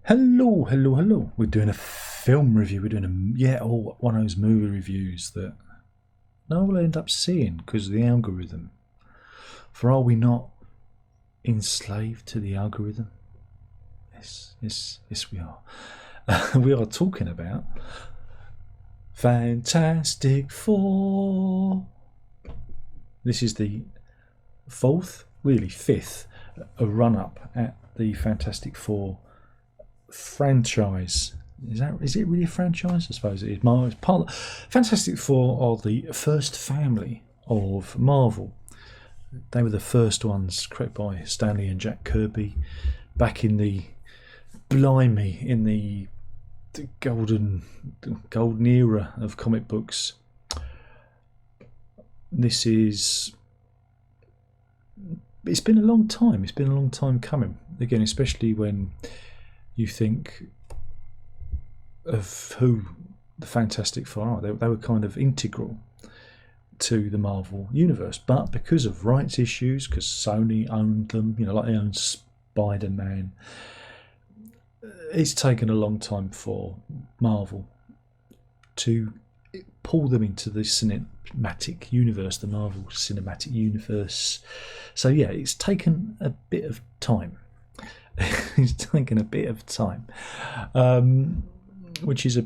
Hello, hello, hello. We're doing a film review. We're doing one of those movie reviews that no one will end up seeing because of the algorithm. For are we not enslaved to the algorithm? Yes, we are. We are talking about Fantastic Four. This is the fifth run-up at the Fantastic Four franchise. Is it really a franchise? I suppose it is. Fantastic Four are the first family of Marvel. They were the first ones created by Stanley and Jack Kirby back in the golden era of comic books. It's been a long time. It's been a long time coming. Again, especially when you think of who the Fantastic Four are. They were kind of integral to the Marvel universe, but because of rights issues, because Sony owned them, like they own Spider-Man, it's taken a long time for Marvel to pull them into the cinematic universe, the Marvel cinematic universe. So yeah, it's taken a bit of time. It's taken a bit of time, which is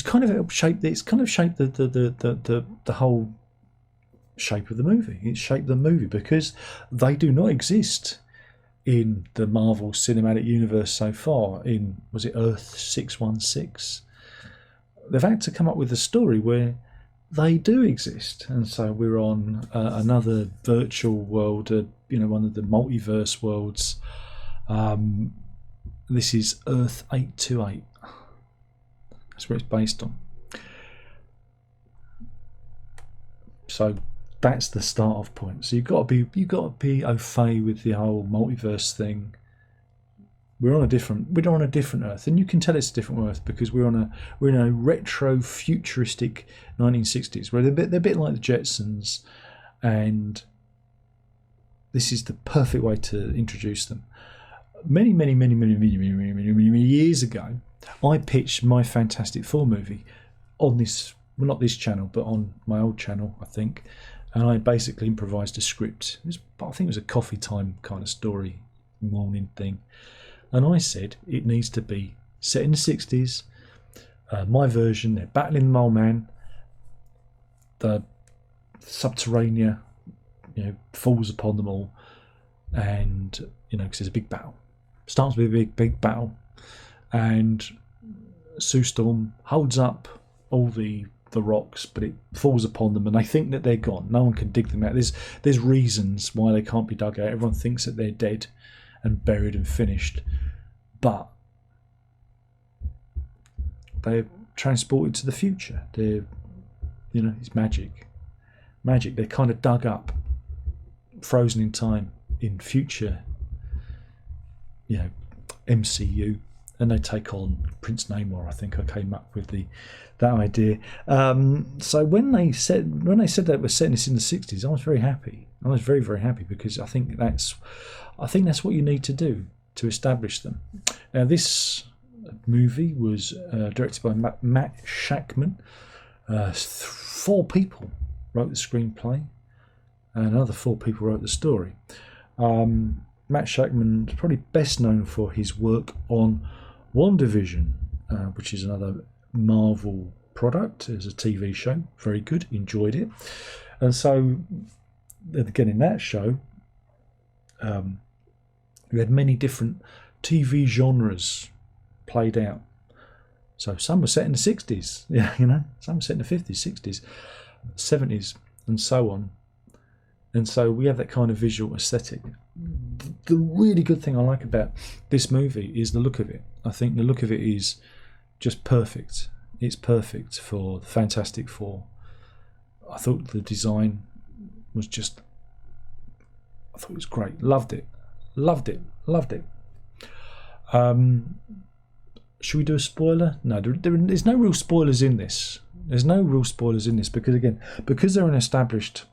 kind of shaped. It's kind of shaped the whole shape of the movie. It's shaped the movie because they do not exist in the Marvel Cinematic Universe so far. Was it Earth 616? They've had to come up with a story where they do exist, and so we're on another virtual world, one of the multiverse worlds. This is Earth 828. That's where it's based on. So that's the start off point. So you've got to be au fait with the whole multiverse thing. We're on a different Earth, and you can tell it's a different Earth because we're in a retro futuristic 1960s where they're a bit like the Jetsons, and this is the perfect way to introduce them. Many years ago, I pitched my Fantastic Four movie on this, well, not this channel, but on my old channel, I think, and I basically improvised a script. I think it was a coffee time kind of story, morning thing. And I said it needs to be set in the 60s. My version, they're battling the Mole Man. The Subterranea, falls upon them all, and because there's a big battle. Starts with a big battle, and Sue Storm holds up all the rocks, but it falls upon them, and they think that they're gone. No one can dig them out. There's reasons why they can't be dug out. Everyone thinks that they're dead and buried and finished, but they're transported to the future. It's magic. They're kind of dug up, frozen in time in future, MCU, and they take on Prince Namor. I think I came up with that idea. So when they said that we're setting this in the 60s, I was very happy. I was very, very happy because I think that's what you need to do to establish them. Now, this movie was directed by Matt Shakman. 4 people wrote the screenplay, and another 4 people wrote the story. Matt Shakman is probably best known for his work on WandaVision, which is another Marvel product. It's a TV show, very good, enjoyed it. And so, again, in that show, we had many different TV genres played out. So some were set in the 60s, some were set in the 50s, 60s, 70s, and so on. And so we have that kind of visual aesthetic. The really good thing I like about this movie is the look of it. I think the look of it is just perfect. It's perfect for the Fantastic Four. I thought the design was I thought it was great. Loved it. Should we do a spoiler? No, there's no real spoilers in this. There's no real spoilers in this because they're an established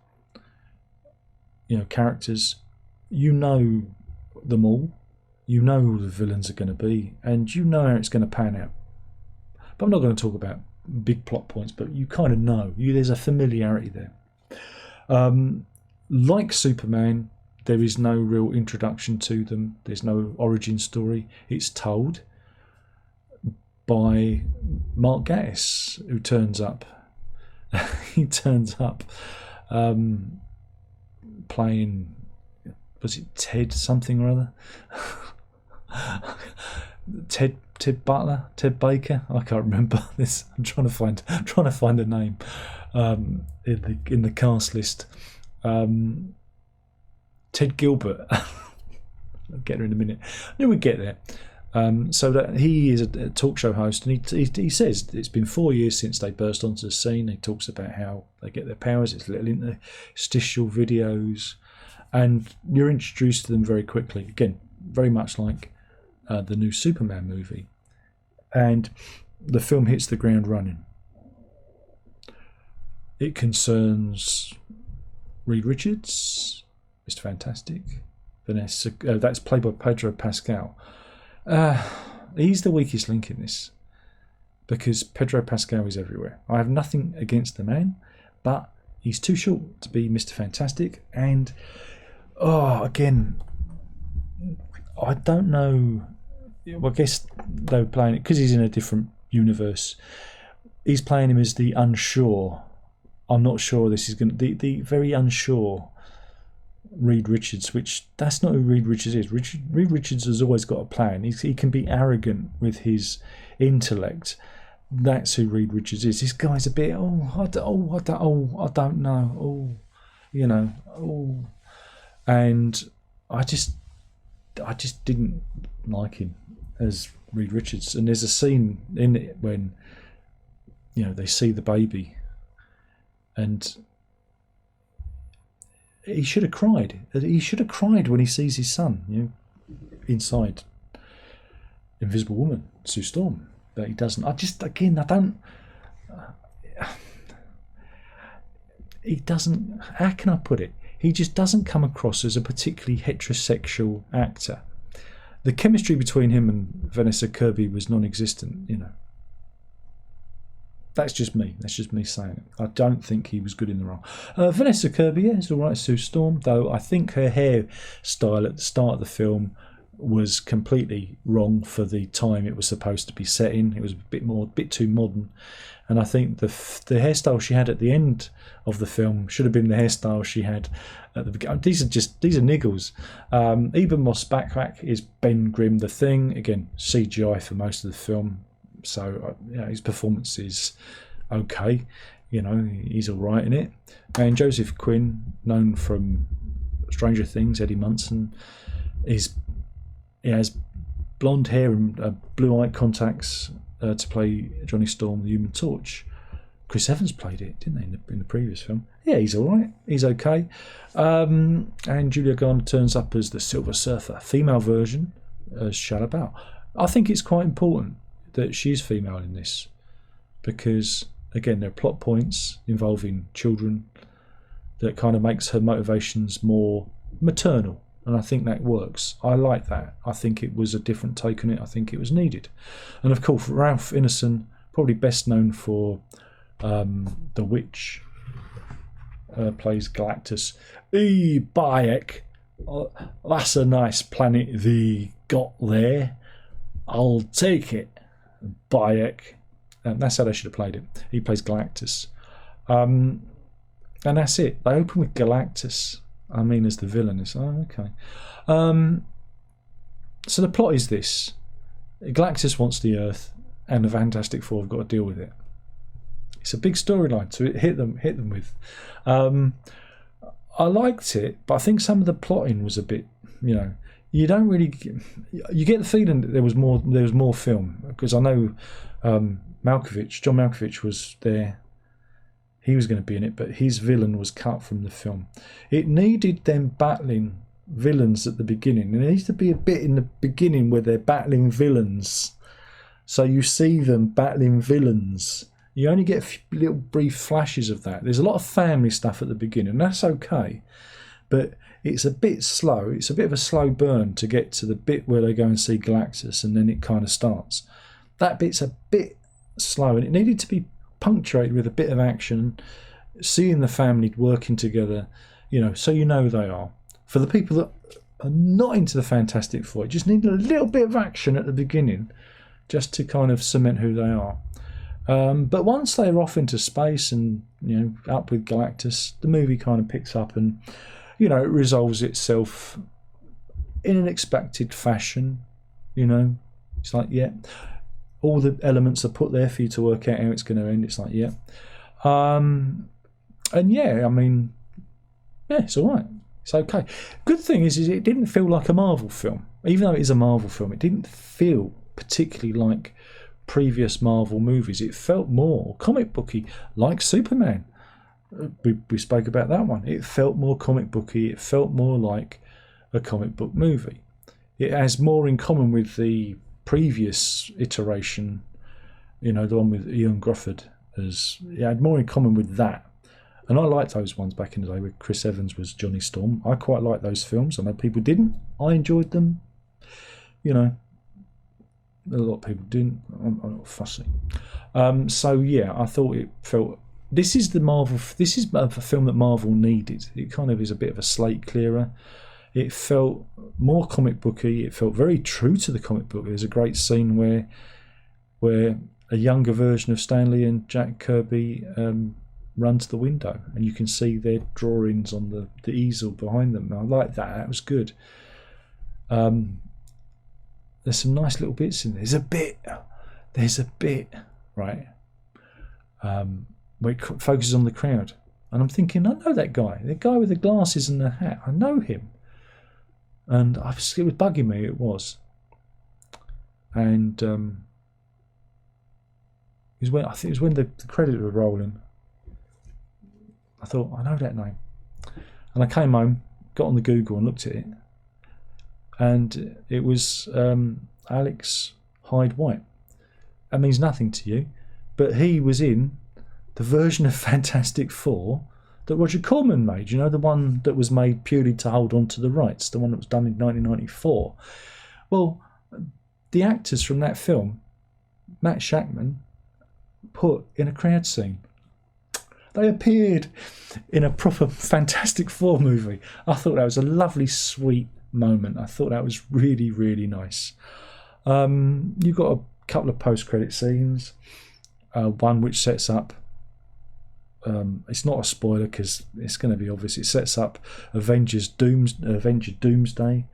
characters. Them all. You know who the villains are going to be, and you know how it's going to pan out. But I'm not going to talk about big plot points, but you kind of know. There's a familiarity there. Like Superman, there is no real introduction to them. There's no origin story. It's told by Mark Gatiss, who turns up. He turns up playing, was it Ted something or other? Ted Baker. I can't remember this. I'm trying to find a name in the cast list. Ted Gilbert. I'll get there in a minute. I knew we'd get there. So that he is a talk show host, and he says it's been 4 years since they burst onto the scene. He talks about how they get their powers. It's little interstitial videos, and you're introduced to them very quickly. Again, very much like the new Superman movie, and the film hits the ground running. It concerns Reed Richards, Mr. Fantastic, Vanness. That's played by Pedro Pascal. He's the weakest link in this, because Pedro Pascal is everywhere. I have nothing against the man, but he's too short to be Mr. Fantastic. And again, I don't know. Well, I guess they were playing it because he's in a different universe. He's playing him as the unsure. I'm not sure this is going to the very unsure Reed Richards, which that's not who Reed Richards is. Reed Richards has always got a plan. He can be arrogant with his intellect. That's who Reed Richards is. This guy's a bit I don't know. And I just didn't like him as Reed Richards. And there's a scene in it when they see the baby, and he should have cried. He should have cried when he sees his son, inside Invisible Woman, Sue Storm. But he doesn't. He doesn't. How can I put it? He just doesn't come across as a particularly heterosexual actor. The chemistry between him and Vanness Kirby was non-existent. That's just me. That's just me saying it. I don't think he was good in the role. Vanness Kirby, is all right. Sue Storm, though, I think her hairstyle at the start of the film was completely wrong for the time it was supposed to be set in. It was a bit too modern, and I think the hairstyle she had at the end of the film should have been the hairstyle she had at the beginning. These are niggles. Ebon Moss-Bachrach is Ben Grimm the Thing. Again, CGI for most of the film. So his performance is okay. He's all right in it. And Joseph Quinn, known from Stranger Things, Eddie Munson, he has blonde hair and blue-eye contacts to play Johnny Storm, the Human Torch. Chris Evans played it, didn't they, in the previous film? Yeah, he's all right. He's okay. And Julia Garner turns up as the Silver Surfer, female version, as Shalabow. I think it's quite important that she's female in this, because again there are plot points involving children that kind of makes her motivations more maternal, and I think that works. I like that. I think it was a different take on it. I think it was needed. And of course Ralph Ineson, probably best known for The Witch, plays Galactus. Bayek, that's a nice planet they got there, I'll take it. Bayek, that's how they should have played it. He plays Galactus, and that's it. They open with Galactus, as the villain. It's okay. So the plot is this: Galactus wants the Earth, and the Fantastic Four have got to deal with it. It's a big storyline to hit them with. I liked it, but I think some of the plotting was a bit, you don't really. You get the feeling that there was more film, because I know John Malkovich was there. He was going to be in it, but his villain was cut from the film. It needed them battling villains at the beginning. There needs to be a bit in the beginning where they're battling villains, so you see them battling villains. You only get little brief flashes of that. There's a lot of family stuff at the beginning, and that's okay. but it's a bit slow. It's a bit of a slow burn to get to the bit where they go and see Galactus, and then it kind of starts. That bit's a bit slow, and it needed to be punctuated with a bit of action, seeing the family working together, so who they are. For the people that are not into the Fantastic Four, it just needed a little bit of action at the beginning, just to kind of cement who they are. But once they're off into space and up with Galactus, the movie kind of picks up and it resolves itself in an expected fashion. It's like, yeah, all the elements are put there for you to work out how it's going to end. It's like, yeah, and yeah, I mean, yeah, it's all right. It's okay. Good thing is it didn't feel like a Marvel film, even though it is a Marvel film. It didn't feel particularly like previous Marvel movies. It felt more comic booky, like Superman. We spoke about that one. It felt more comic booky. It felt more like a comic book movie. It has more in common with the previous iteration, the one with Ian Grufford. It had more in common with that. And I liked those ones back in the day where Chris Evans was Johnny Storm. I quite liked those films. I know people didn't. I enjoyed them. A lot of people didn't. I'm not fussy. So yeah, I thought it felt. This is a film that Marvel needed. It kind of is a bit of a slate clearer. It felt more comic booky. It felt very true to the comic book. There's a great scene where a younger version of Stanley and Jack Kirby run to the window, and you can see their drawings on the easel behind them. I like that. That was good. There's some nice little bits in there. There's a bit, right, where it focuses on the crowd. And I'm thinking, I know that guy. The guy with the glasses and the hat. I know him. And it was bugging me, it was. And it was when the credits were rolling. I thought, I know that name. And I came home, got on the Google and looked at it. And it was Alex Hyde White. That means nothing to you, but he was in the version of Fantastic Four that Roger Corman made. The one that was made purely to hold on to the rights, the one that was done in 1994. Well, the actors from that film, Matt Shakman, put in a crowd scene. They appeared in a proper Fantastic Four movie. I thought that was a lovely, sweet moment. I thought that was really, really nice. You've got a couple of post-credit scenes. One which sets up, it's not a spoiler because it's going to be obvious, it sets up Avenger Doomsday.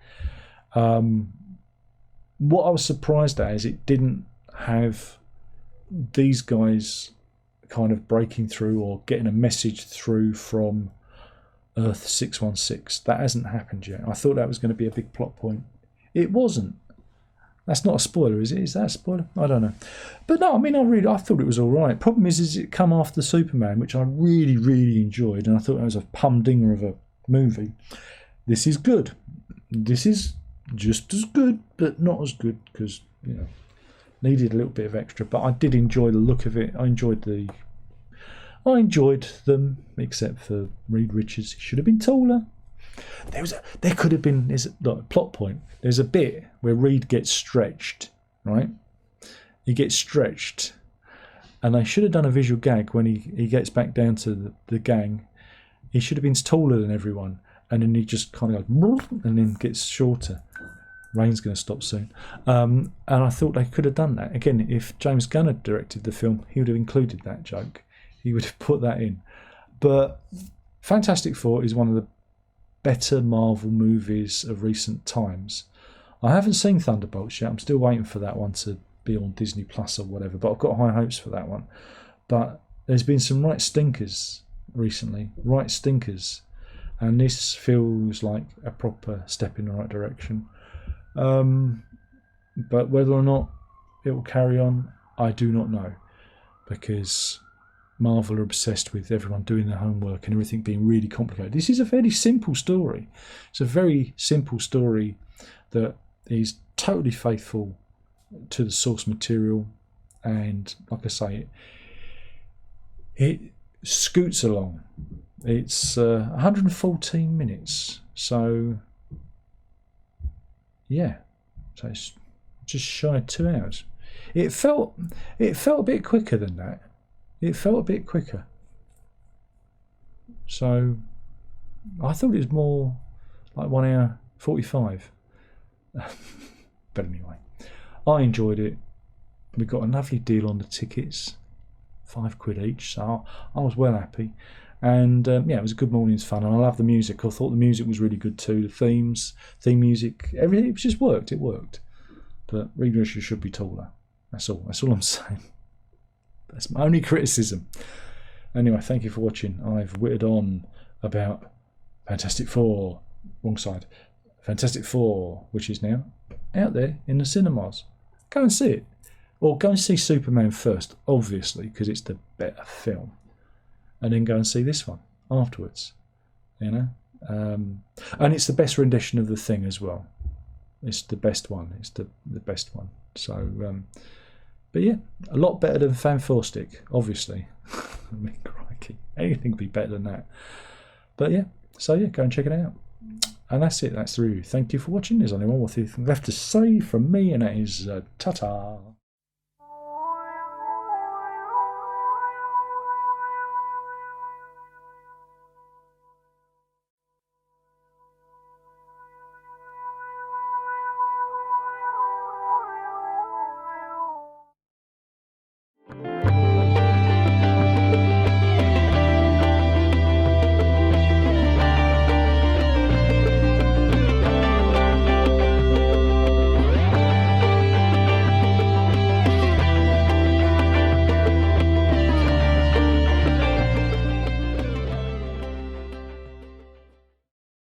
What I was surprised at is it didn't have these guys kind of breaking through or getting a message through from Earth 616. That hasn't happened yet. I thought that was going to be a big plot point. It wasn't. That's not a spoiler, is it? Is that a spoiler? I don't know. But no, I mean, I thought it was all right. Problem is it come after Superman, which I really, really enjoyed, and I thought it was a humdinger of a movie. This is good. This is just as good, but not as good because, needed a little bit of extra. But I did enjoy the look of it. I enjoyed them, except for Reed Richards. He should have been taller. There could have been a plot point. There's a bit where Reed gets stretched, right? He gets stretched, and they should have done a visual gag when he gets back down to the gang. He should have been taller than everyone, and then he just kind of goes, and then gets shorter. Rain's going to stop soon. And I thought they could have done that. Again, if James Gunn had directed the film, he would have included that joke. He would have put that in. But Fantastic Four is one of the better Marvel movies of recent times. I haven't seen Thunderbolts yet. I'm still waiting for that one to be on Disney Plus or whatever, but I've got high hopes for that one. But there's been some right stinkers recently. Right stinkers. And this feels like a proper step in the right direction. But whether or not it will carry on, I do not know. Because Marvel are obsessed with everyone doing their homework and everything being really complicated. This is a fairly simple story. It's a very simple story that is totally faithful to the source material, and like I say, it scoots along. It's 114 minutes, so yeah, so it's just shy of 2 hours. It felt a bit quicker than that. It felt a bit quicker. So I thought it was more like 1 hour 45. But anyway, I enjoyed it. We got a lovely deal on the tickets, £5 each, so I was well happy. And yeah, it was a good morning's fun, and I love the music. I thought the music was really good too. The theme music, everything, it just worked. It worked. But Reed Richards should be taller. That's all I'm saying. That's my only criticism. Anyway, thank you for watching. I've whittled on about Fantastic Four, wrong side, Fantastic Four, which is now out there in the cinemas. Go and see it. Or go and see Superman first, obviously, because it's the better film. And then go and see this one afterwards. You know? And it's the best rendition of The Thing as well. It's the best one. It's the best one. So, but yeah, a lot better than Fantastic, obviously. I mean, crikey, anything could be better than that. But yeah, so yeah, go and check it out. And that's it. That's the review. Thank you for watching. There's only one more thing left to say from me, and that is ta-ta.